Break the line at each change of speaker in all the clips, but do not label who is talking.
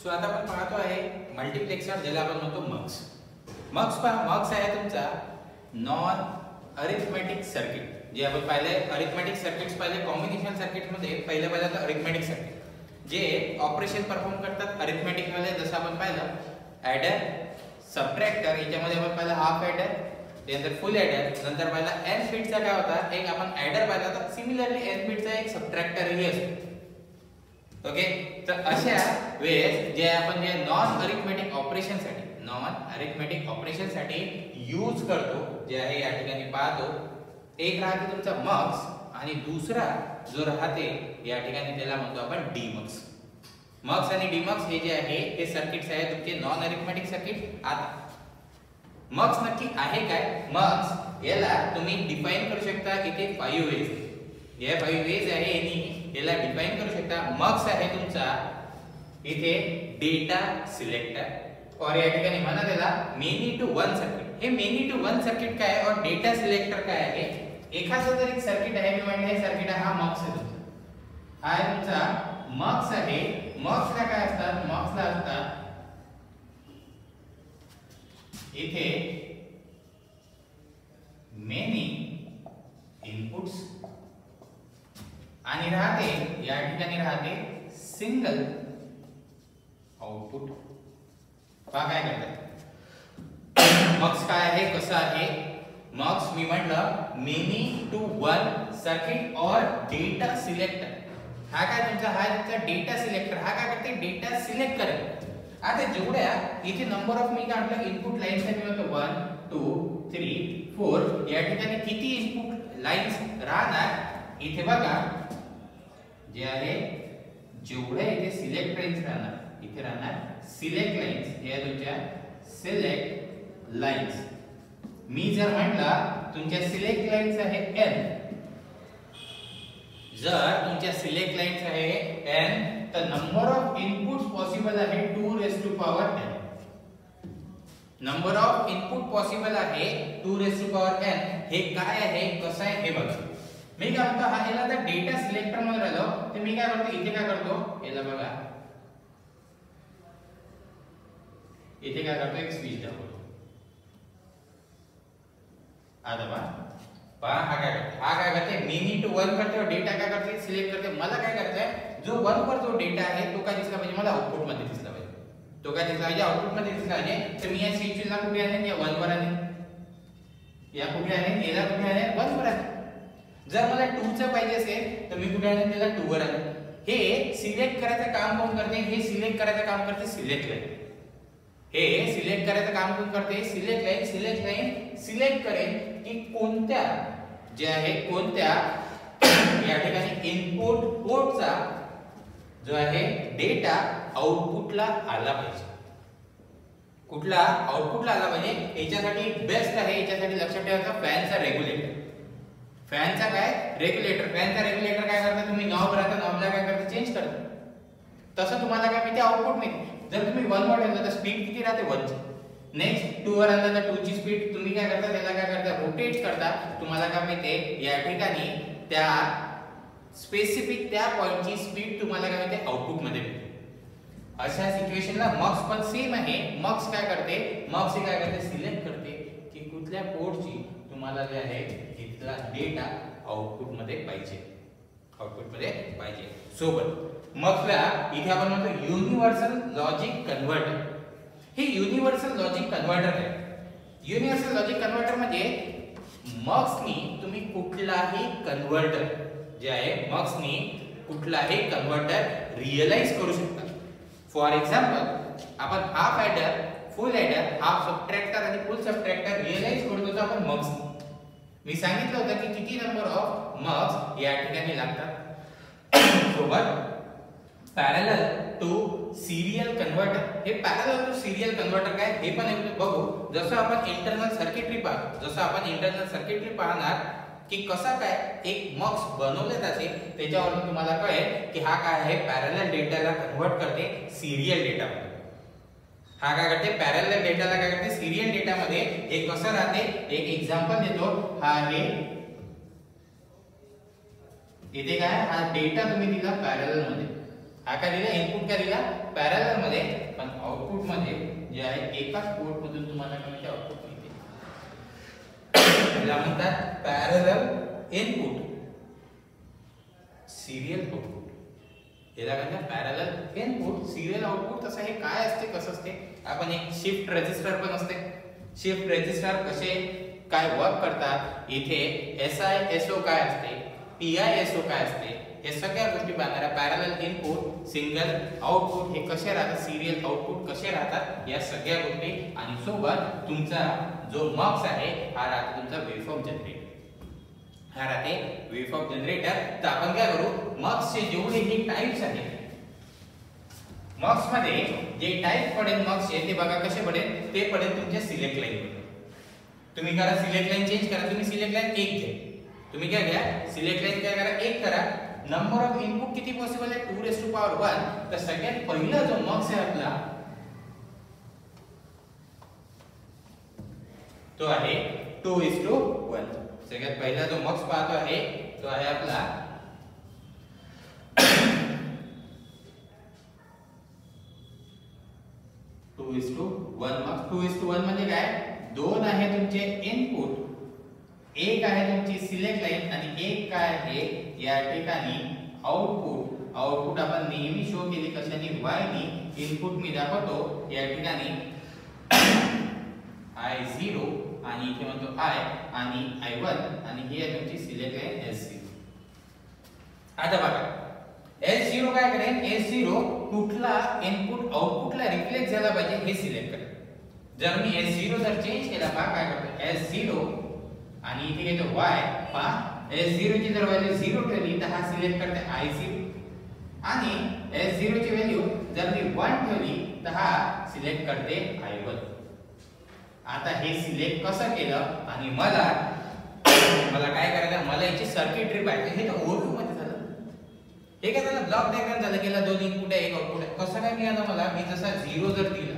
So आता आपण पाहतो आहे मल्टिप्लेक्सर, ज्याला आपण म्हणतो मक्स. मक्स आहे तुमचा नॉन अरिथमेटिक सर्किट. जे आपण पाहिले अरिथमेटिक सर्किट्स पाहिले, कॉम्बिनेशन सर्किट मध्ये पहिलं तर अरिथमेटिक सर्किट जे ऑपरेशन परफॉर्म करतात अरिथमेटिक मध्ये. जसं आपण पाहिलं ॲडर, सबट्रॅक्टर, याच्यामध्ये आपण पाहिलं हाफ ॲडर, त्यानंतर फुल ॲडर, नंतर पाहिला एन बिटचा काय होता, एक आपण ॲडर पाहिला तर सिमिलरली एन बिटचा एक सबट्रॅक्टरही असतो. ओके, तर अशा वेळेस जे आपण जे नॉन अरिथमेटिक ऑपरेशन साठी यूज करतो, जे आहे या ठिकाणी पाहतो, एक राहते तुमचा मक्स आणि दुसरा जो राहते या ठिकाणी त्याला म्हणतो आपण डीमक्स. मक्स आणि डीमक्स हे जे आहे हे सर्किट्स आहे तुमचे नॉन अरिथमेटिक सर्किट. आता मक्स नक्की आहे काय? मक्स याला तुम्ही डिफाइन करू शकता इथे 5 वेज. हे 5 वेज आहे आणि याला डिफाइन करू शकता. मक्स आहे तुमचा इथे डेटा सिलेक्टर और या ठिकाणी म्हणा त्याला मेनी टू वन सर्किट. हे मेनी टू वन सर्किट काय और डेटा सिलेक्टर काय आहे? एखादं जर एक सर्किट आहे, मी म्हणले हे सर्किट हा मक्स आहे तुमचा, हा आहे तुमचा मक्स आहे. मक्सला काय असतात? मक्सला असतात इथे मेनी इनपुट्स आणि राहते या ठिकाणी राहते सिंगल आउटपुट. पहा काय करतात मक्स काय आहे, कसं आहे मक्स. मी म्हटलं मेनी टू वन सर्किट और डेटा सिलेक्टर. हा काय तुमचा, हा तुमचा डेटा सिलेक्टर. हा काय करते? डेटा सिलेक्ट करेल. आता जेवढ्या इथे नंबर ऑफ मी काय म्हटलं इनपुट लाईन्स आहे, मी म्हणतो 1 2 3 4 या ठिकाणी किती इनपुट लाईन्स राहणार इथे बघा, जे आहे जेवढे इथे सिलेक्ट लाईन्स राहणार, इथे राहणार सिलेक्ट लाईन्स. हे आहे तुमच्या सिलेक्ट लाईन्स. मी जर म्हटला तुमच्या सिलेक्ट लाईन्स आहे n, जर तुमच्या सिलेक्ट लाईन्स आहे n, तर नंबर ऑफ इनपुट्स पॉसिबल आहे 2 raise to power n. Number of input possible आहे 2 रेज टू पॉवर n. हे काय आहे, कसं आहे हे बघा. मी काय म्हणतो, हा याला तर डेटा सिलेक्टर मध्ये राहिलो, तर मी काय करतो इथे काय करतो, याला बघा इथे काय करतो, एक स्विच दाबतो. आता पहा हा काय करते, हा काय करते मेनी टू वन करते और डेटा काय करते सिलेक्ट करते. मला काय करते, जो वन वर जो डेटा आहे तो काय दिसला पाहिजे, मला आउटपुट मध्ये दिसला पाहिजे. तो काय दिसला पाहिजे, आउटपुट मध्ये दिसला पाहिजे. तर मी या स्विच ला कुठे आहे, या वन वर आहे, या कुठे आहे, याला कुठे आहे, वन वर आहे. जर मला 2 चा पाहिजे असेल तर मी कुठे आहे, त्याला 2 वर आहे. हे सिलेक्ट करायचं काम कोण करते, हे सिलेक्ट करायचं काम करते सिलेक्ट लाईन. हे सिलेक्ट करायचं काम कोण करते, सिलेक्ट लाईन सिलेक्ट करेल की कोणत्या जे आहे कोणत्या या ठिकाणी इनपुट पोर्टचा जो आहे डेटा आउटपुटला आला पाहिजे. कुठला आउटपुटला आला पाहिजे याच्यासाठी बेस्ट आहे, याच्यासाठी लक्षात ठेवायचं फॅनचा रेग्युलेटर. फॅनचा काय रेग्युलेटर, फॅनचा रेग्युलेटर काय करता, तुम्ही नॉब राहता, नॉबला काय करता चेंज करता. तसं तुम्हाला काय मिळते, आउटपुट मिळते. जर तुम्ही 1 वर ठेवलं तर स्पीड किती राहते 1 ची. नेक्स्ट 2 वर आणलं तर 2 ची स्पीड तुम्ही काय करता, त्याला काय करता रोटेट करता. तुम्हाला काय मिळते, या ठिकाणी त्या स्पेसिफिक त्या पॉइंटची स्पीड तुम्हाला काय मिळते, आउटपुट मध्ये मिळते. अशा सिच्युएशनला मक्स पण सेम आहे. मक्स काय करते, मक्स काय करते सिलेक्ट करते की कुठल्या पोर्टची तुम्हाला जे आहे इथला डेटा आउटपुट मध्ये पाहिजे, आउटपुट मध्ये पाहिजे. सोबत मक्सला इथे आपण म्हणतो युनिव्हर्सल लॉजिक कन्व्हर्टर. हे युनिव्हर्सल लॉजिक कन्व्हर्टर आहे. युनिव्हर्सल लॉजिक कन्व्हर्टर म्हणजे मक्सनी तुम्ही कुठलाही कन्व्हर्टर जे आहे, मक्सनी कुठलाही कन्व्हर्टर रिअलाइज करू शकता. फॉर एक्झाम्पल आपण हाफ ॲडर, फुल ॲडर, हाफ सबट्रॅक्टर आणि फुल सबट्रॅक्टर रिअलाइज करतो आपण मक्स. मी सांगितलं होतं की किती नंबर ऑफ मक्स या ठिकाणी लागतात. सोबत पॅरलल टू सिरियल कन्व्हर्टर. हे पॅरलल टू सिरियल कन्व्हर्टर काय हे पण बघू. जसं आपण इंटरनल सर्किटरी पाहणार की कसा काय एक मक्स बनवले जाते, त्याच्यावरून तुम्हाला कळेल की हा काय आहे, पॅरलल डेटाला कन्व्हर्ट करते सिरियल डेटा मध्ये. हा काय करते, पॅरलल डेटाला काय करते सिरियल डेटा मध्ये. एक कसं राहते, एक एक्झाम्पल देतो. हा आहे इथे काय, हा डेटा तुम्ही दिला पॅरलल मध्ये, हा काय दिला इनपुट काय दिला पॅरलल मध्ये. पण आउटपुट मध्ये जे आहे एकाच पोर्ट मधून तुम्हाला काय मिळते आउटपुट मिळते. याला म्हणतात पॅरलल इनपुट सिरियल आउटपुट. याला म्हणतात पॅरलल इनपुट सिरियल आउटपुट. तसं हे काय असते कसं असते आपण एक शिफ्ट रजिस्टर पण असते. शिफ्ट रजिस्टर कसे काय वर्क करतात इथे SISO काय असते PISO काय असते हे सगळ्या गोष्टी पाहणार. पॅरलल इनपुट सिंगल आउटपुट हे कसे राहतात सिरियल आउटपुट कसे राहतात या सगळ्या गोष्टी आणि सोबत तुमचा जो मक्स आहे हा राहतो तुमचा वेव्हफॉर्म जनरेटर. हा राहते वेव्हफॉर्म जनरेटर. तर आपण काय करू मक्सचे जेवढे हे टाइप्स आहेत मक्स मध्ये जे टाइप पडेल मक्सचे ते बघा कसे पडेल ते पडेल तुमच्या सिलेक्ट लाईन मध्ये. तुम्ही करा सिलेक्ट लाईन चेंज करा. तुम्ही सिलेक्ट लाईन 1 घ्या. तुम्ही काय घ्या सिलेक्ट लाईन काय करा 1 करा. नंबर ऑफ इनपुट किती पॉसिबल आहे 2⁻1. तर सगळ्यात पहिला जो मक्स आहे आपला तो आहे 2:1. सगळ्यात पहिला जो मक्स पाहतो आहे तो आहे आपला 2:1 मक्स. 2:1 म्हणजे काय 2 आहे तुमचे इनपुट 1 आहे तुमची सिलेक्ट लाईन आणि 1 काय आहे या ठिकाणी आउटपुट. आउटपुट आपण नेहमी शो केले कशाने y नी. इनपुट मी दाखवतो या ठिकाणी I0 आणि इथे म्हणतो I आणि I1 आणि ही आहे तुमची सिलेक्ट लाईन S0. आता बघा S0 काय करेल S0 कुठला इनपुट आउटपुटला रिफ्लेक्ट झाला पाहिजे हे सिलेक्ट करेल. जर मी S0 जर चेंज केला पहा काय करतो S0 आणि इथे घेतो y पहा S0 ची जर व्हॅल्यू 0 ठेवली तर हा सिलेक्ट करते I0 आणि S0 ची व्हॅल्यू जर मी 1 ठेवली तर हा सिलेक्ट करते I1. आता हे सिलेक्ट कसं केलं आणि मला काय करायचं मला याची सर्किटरी पाहिजे. हे तर ओव्हरव्ह्यू मध्ये झालं. हे काय झालं ब्लॉक डायग्राम झालं केला 2 इनपुट आहे 1 आउटपुट आहे. कसं काय मिळालं मला मी जसा 0 जर दिला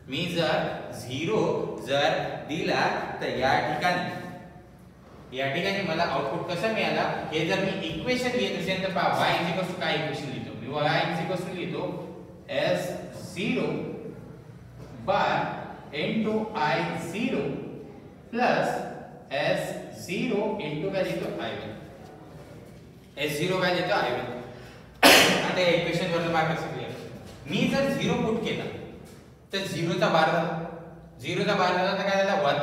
मी जर 0 जर दिला तर या ठिकाणी मला आउटपुट कसं मिळाला हे जर मी इक्वेशन लिहित असेल तर पहा y काय इक्वेशन लिहितो मी y लिहितो S0 बार into I0 plus S0 into काय लिहितो I1. S0 काय लिहितो I1. आता इक्वेशन वरनं पहा कसं क्लिअर. मी जर 0 पुट केला तर 0 चा बार झाला. 0 चा बार झाला तर काय झाला 1.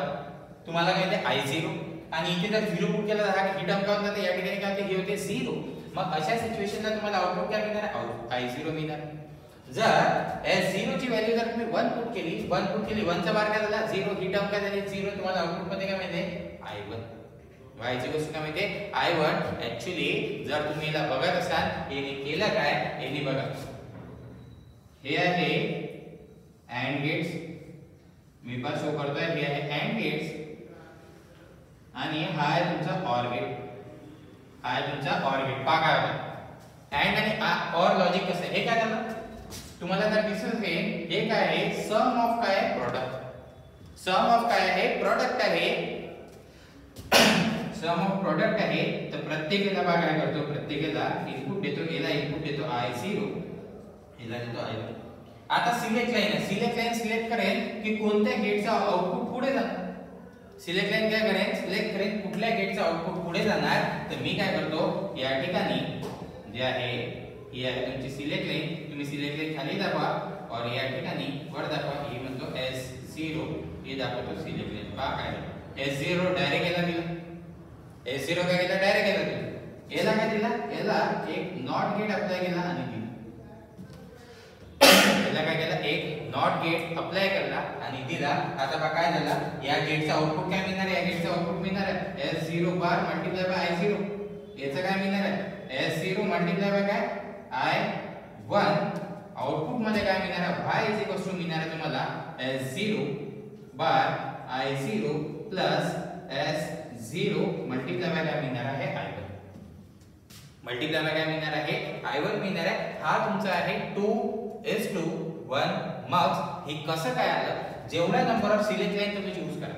तुम्हाला काय येते I0 आणि इथे जर 0 पुट केला तर हा ही टर्म काय होते या ठिकाणी काय होते हे होते 0. मग अशा सिच्युएशनला तुम्हाला आउटपुट काय मिळणार I0 मिळणार. जर S0 ची व्हॅल्यू जर तुम्ही 1 पुट केली 1 चा बार काय झाला 0 ही टर्म काय झाली 0. तुम्हाला आउटपुट मध्ये काय मिळते I1. y ची गोष्ट काय मिळते I1. ऍक्च्युअली जर तुम्ही याला बघत असाल याने केलं काय याने बघा हे आहे AND गेट्स मी पण शो करतोय. हे आहे AND गेट्स आणि हा आहे तुमचा OR गेट. हा आहे तुमचा OR गेट. पहा काय होतं AND आणि OR लॉजिक कसं आहे हे काय झालं तुम्हाला जर दिसत हे काय आहे सम ऑफ काय आहे प्रोडक्ट. सम ऑफ काय आहे प्रोडक्ट आहे. सम ऑफ प्रोडक्ट आहे. तर प्रत्येकाला बघा काय करतो प्रत्येकाला इनपुट देतो. याला इनपुट देतो I0 याला देतो I1. आता सिलेक्ट लाईन आहे. सिलेक्ट लाईन सिलेक्ट करेल की कोणत्या गेटचा आउटपुट पुढे जाणार. सिलेक्ट लाईन काय करेल सिलेक्ट करेल कुठल्या गेटचा आउटपुट पुढे जाणार. तर मी काय करतो या ठिकाणी जे आहे ही आहे तुमची सिलेक्ट लाईन. तुम्ही सिलेक्ट लाईन खाली दाखवा और या ठिकाणी वर दाखवा. हे म्हणतो S0 हे दाखवतो सिलेक्ट लाईन. पहा काय S0 डायरेक्ट याला दिला. S0 काय केला डायरेक्ट याला दिला. याला काय दिला याला एक नॉट गेट अप्लाय केला आणि दिला. याला काय केला एक नॉट गेट अप्लाय करला आणि दिला. आता बघा काय झाला या गेटचा आउटपुट काय मिळणार आहे. या गेटचा आउटपुट मिळणार आहे S0 bar multiply by I0. याचं काय मिळणार आहे S0 मल्टिप्लाय बाय काय I1. आउटपुट मध्ये काय मिळणार आहे y इज मिळणार आहे तुम्हाला S0 bar I0 plus S0 multiply by काय मिळणार आहे I1. मल्टिप्लाय बाय काय मिळणार आहे I1 मिळणार आहे. हा तुमचा आहे 2:1 मग हे कसं काय आलं जेवढा नंबर ऑफ सिलेक्ट लाईन तुम्ही चूज करा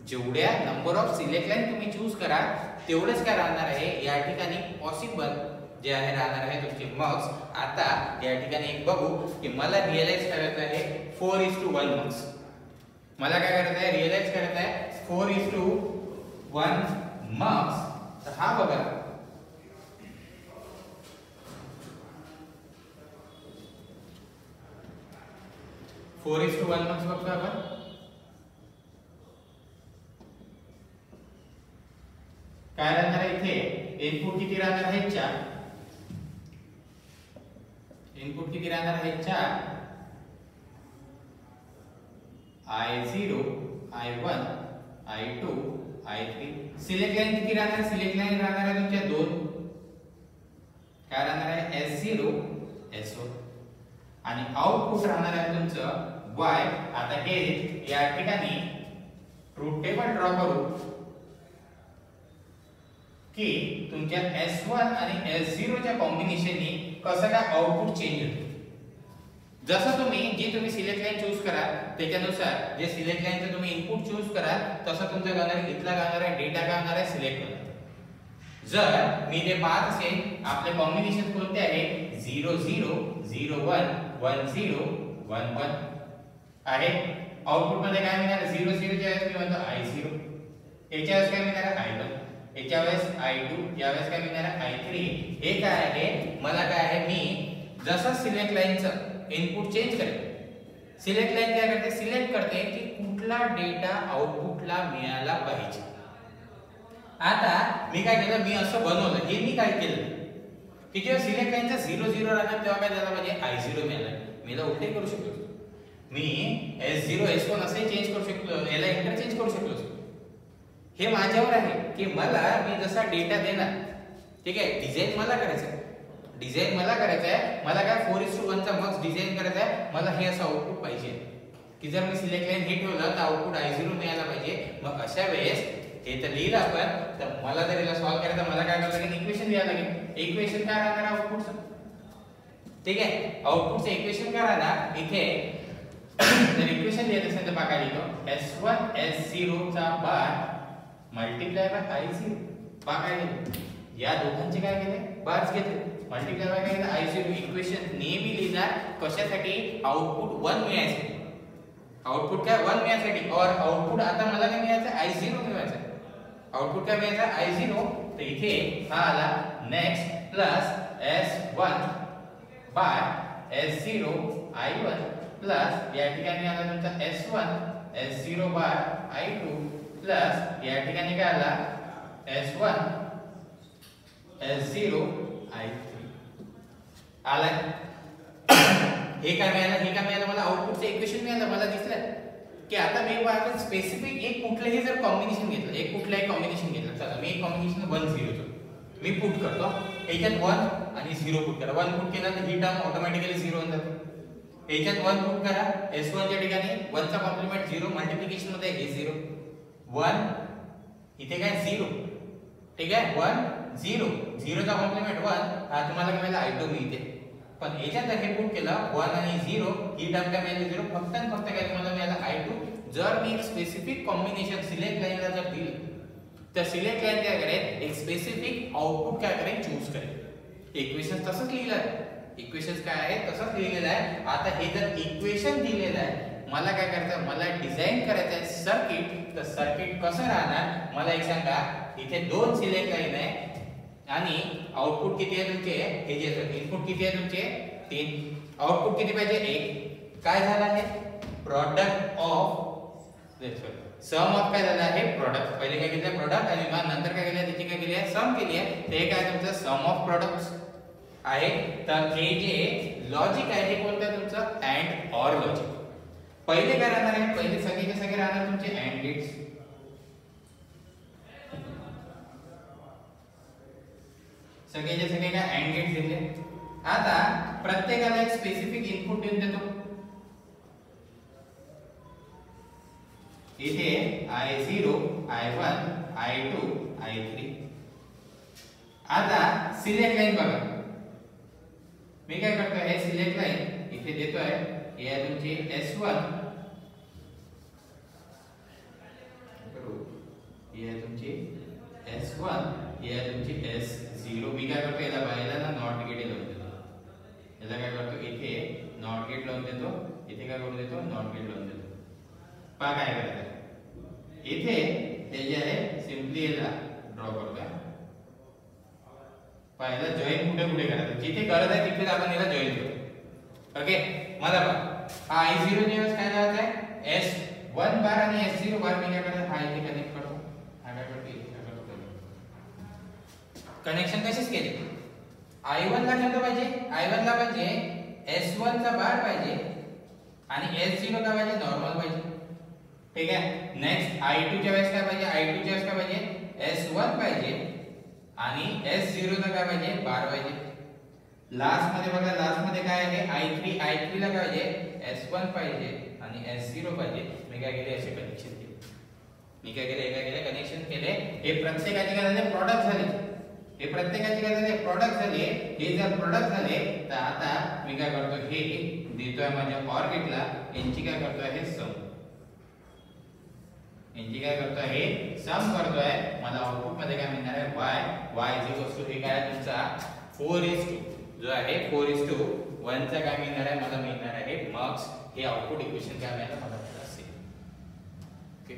जेवढ्या नंबर ऑफ सिलेक्ट लाईन तुम्ही चूज करा तेवढेच काय राहणार आहे या ठिकाणी पॉसिबल जे आहे राहणार आहे तुमचे मार्क्स. आता या ठिकाणी एक बघू की मला रिअलाइज करायचं आहे 4:1 मार्क्स. मला काय करायचं आहे, रिअलाइज करायचं आहे 4:1 मार्क्स. तर हा बघा 4:1 मार्क्स बघतो आपण. काय राहणार आहे इथे, इनपुट किती राहणार आहे 4. इनपुट किती राहणार आहे 4. I0 I1 I2 I3. Select line किती राहणार, सिलेक्ट लाईन राहणार आहे तुमच्या 2. काय राहणार आहे S0 S1 आणि आउटपुट राहणार आहे तुमचं Y. आता हे या ठिकाणी ट्रूथ टेबल ड्रॉ करू की तुमच्या S1 आणि S0 च्या कॉम्बिनेशननी कसं काय आउटपुट चेंज होते. जसं तुम्ही सिलेक्ट लाईन चूज करा त्याच्यानुसार जे सिलेक्ट लाईनचं तुम्ही इनपुट चूज करा तसं तुमचा गाणार इथला गाणार आहे डेटा काय होणार आहे सिलेक्ट होणार. जर मी ते पाहत असेल आपले कॉम्बिनेशन कोणते आहे 0 0 0 1 1 0 1 1 आहे. आउटपुट मध्ये काय मिळणार 0 0 च्या वेळेस मी म्हणतो I0, याच्या वेळेस काय मिळणार I1, याच्या वेळेस I2, या वेळेस काय मिळणार I3. हे काय आहे, मला काय आहे मी जसं सिलेक्ट लाईनचं इनपुट चेंज करेल. सिलेक्ट लाईन काय करते, सिलेक्ट करते की कुठला डेटा आउटपुटला मिळाला पाहिजे. आता मी काय केलं, मी असं बनवलं. हे मी काय केलं की जेव्हा सिलेक्ट लाईनचा 0 0 राहणार तेव्हा काय झालं म्हणजे I0 मिळाला. मी उलटे करू शकलो, मी S0 S1 असे चेंज करू शकलो, याला इंटरचेंज करू शकलो. हे माझ्यावर आहे की मी जसा डेटा देणार. ठीक आहे, डिझाइन मला करायचं आहे. मला काय 4:1 चा मार्क्स डिझाइन करायचा आहे. मला हे असं आउटपुट पाहिजे की जर मी सिलेक्ट लाईन हे ठेवलं तर आउटपुट I0 मिळायला पाहिजे. मग अशा वेळेस हे तर लिहिलं आपण, तर मला जर याला सॉल्व्ह करायचं मला काय करावं लागेल, इक्वेशन लिहावं लागेल. इक्वेशन काय राहणार आउटपुटचं. ठीक आहे, आउटपुटचं इक्वेशन काय राहणार इथे. जर इक्वेशन लिहित असेल तर काय लिहितो S1 S0 चा बार मल्टिप्लाय बाय I0. काय लिहितो, या दोघांचे काय केले बार्स घेतले, मल्टिप्लाय बाय काय केलं I0. इक्वेशन नेहमी लिहिणार कशासाठी, आउटपुट 1 मिळायसाठी. आउटपुट काय 1 मिळायसाठी. और आउटपुट आता मला काय मिळायचं I0 मिळवायचं. आउटपुट काय मिळायचं I0. तर इथे हा आला next plus S1 bye S0 I1 plus या ठिकाणी आला तुमचा S1 S0 bye I2 plus या ठिकाणी काय आला S1 S0 I3 आला. हे काय मिळालं मला आउटपुटचं इक्वेशन मिळालं. मला दिसलं की आता मी आपण स्पेसिफिक एक कुठलंही जर कॉम्बिनेशन घेतलं, कुठलंही कॉम्बिनेशन घेतलं. चला मी एक कॉम्बिनेशन 1 0 चं मी पुट करतो. याच्यात 1 आणि 0 पुट करा. 1 पुट केला तर ही टर्म ऑटोमॅटिकली 0 होऊन जाते. याच्यात 1 पुट करा, S1 च्या ठिकाणी 1 चा कॉम्प्लिमेंट 0, मल्टिप्लिकेशन मध्ये हे 0 1 इथे काय 0. ठीक आहे, 1 0 0 चा कॉम्प्लिमेंट 1 हा तुम्हाला काय मिळाला I2 मिळते. पण याच्यात हे पुट केलं 1 आणि 0, ही टर्म काय मिळाली 0. फक्त आणि फक्त काय तुम्हाला मिळाला I2. जर मी एक स्पेसिफिक कॉम्बिनेशन सिलेक्ट लाईनला जर दिलं तर सिलेक्ट लाईन काय करेल, एक स्पेसिफिक आउटपुट काय करेल चूज करेल. इक्वेशन तसंच लिहिलं आहे, इक्वेशन्स काय आहे तसंच लिहिलेलं आहे. आता हे जर इक्वेशन दिलेलं आहे, मला काय करायचं, मला डिझाइन करायचं आहे सर्किट. तर सर्किट कसं राहणार मला एक सांगा. इथे 2 सिलेक्ट लाईन आहे आणि आउटपुट किती आहे तुमचे, हे जे इनपुट किती आहे तुमचे 3, आउटपुट किती पाहिजे 1. काय झालं आहे प्रोडक्ट ऑफ सम ऑफ काय झालं आहे प्रोडक्ट. पहिले काय केलं प्रोडक्ट आणि मग नंतर काय केलं त्याची काय केली आहे सम केली आहे. ते काय तुमचं सम ऑफ प्रोडक्ट्स आहे. तर हे जे लॉजिक आहे हे कोणतं आहे तुमचं अँड ऑर लॉजिक. पहिले काय राहणार आहे, पहिले सगळे राहणार तुमचे अँड गेट्स. सगळे काय अँड गेट्स दिले. आता प्रत्येकाला एक स्पेसिफिक इनपुट देऊन देतो. इथे I0 I1 I2 I3. आता सिलेक्ट लाईन बघा, मी काय करतोय हे सिलेक्ट लाईन इथे देतोय. हे आहे तुमची S1, हे आहे तुमची S1, हे आहे तुमची S0. 0 मी काय करतो याला बाहेरला ना नॉट गेट लावून देतो. याला काय करतो इथे नॉट गेट लावून देतो, इथे काय करून देतो नॉट गेट लावून देतो. पहा काय करायचं इथे ते जे आहे सिंपली याला ड्रॉ करतोय. पहा याला जॉईन कुठे कुठे करायचं, जिथे गरज आहे तिथे आपण याला जॉईन करतो. ओके मला पहा हा I0 च्या वेळेस काय लावायचं आहे S1 बार आणि S0 बार मी काय करतो हा इथे कनेक्ट करतो. हा काय करतो इथे काय करतो कनेक्शन कसेच केले. I1 ला कोणतं पाहिजे, I1 ला पाहिजे S1 चा बार पाहिजे आणि S0 ला पाहिजे नॉर्मल पाहिजे. ठीक आहे. नेक्स्ट I2 च्या वेळेस काय पाहिजे, I2 च्या वेळेस काय पाहिजे S1 पाहिजे आणि S0 ला काय पाहिजे बार पाहिजे. लास्ट मध्ये बघा लास्ट मध्ये काय आहे I3 ला काय पाहिजे S1 पाहिजे आणि S0 पाहिजे. मी काय केले असे कनेक्शन केले. मी काय केले कनेक्शन केले. हे प्रत्येकाचे काय झाले प्रॉडक्ट झाले. हे प्रत्येकाचे काय झाले प्रॉडक्ट झाले. हे जर प्रॉडक्ट झाले तर आता मी काय करतो हे देतोय माझ्या OR गेटला. यांची काय करतोय हे सम. यांची काय करतोय हे सम करतोय. मला आउटपुट मध्ये काय मिळणार आहे y हे काय तुमचा 4:2 जो आहे 4:1 चा काय मिळणार आहे मला मिळणार आहे मार्क्स. हे आउटपुट इक्वेशन काय मिळालं मला असेल. ओके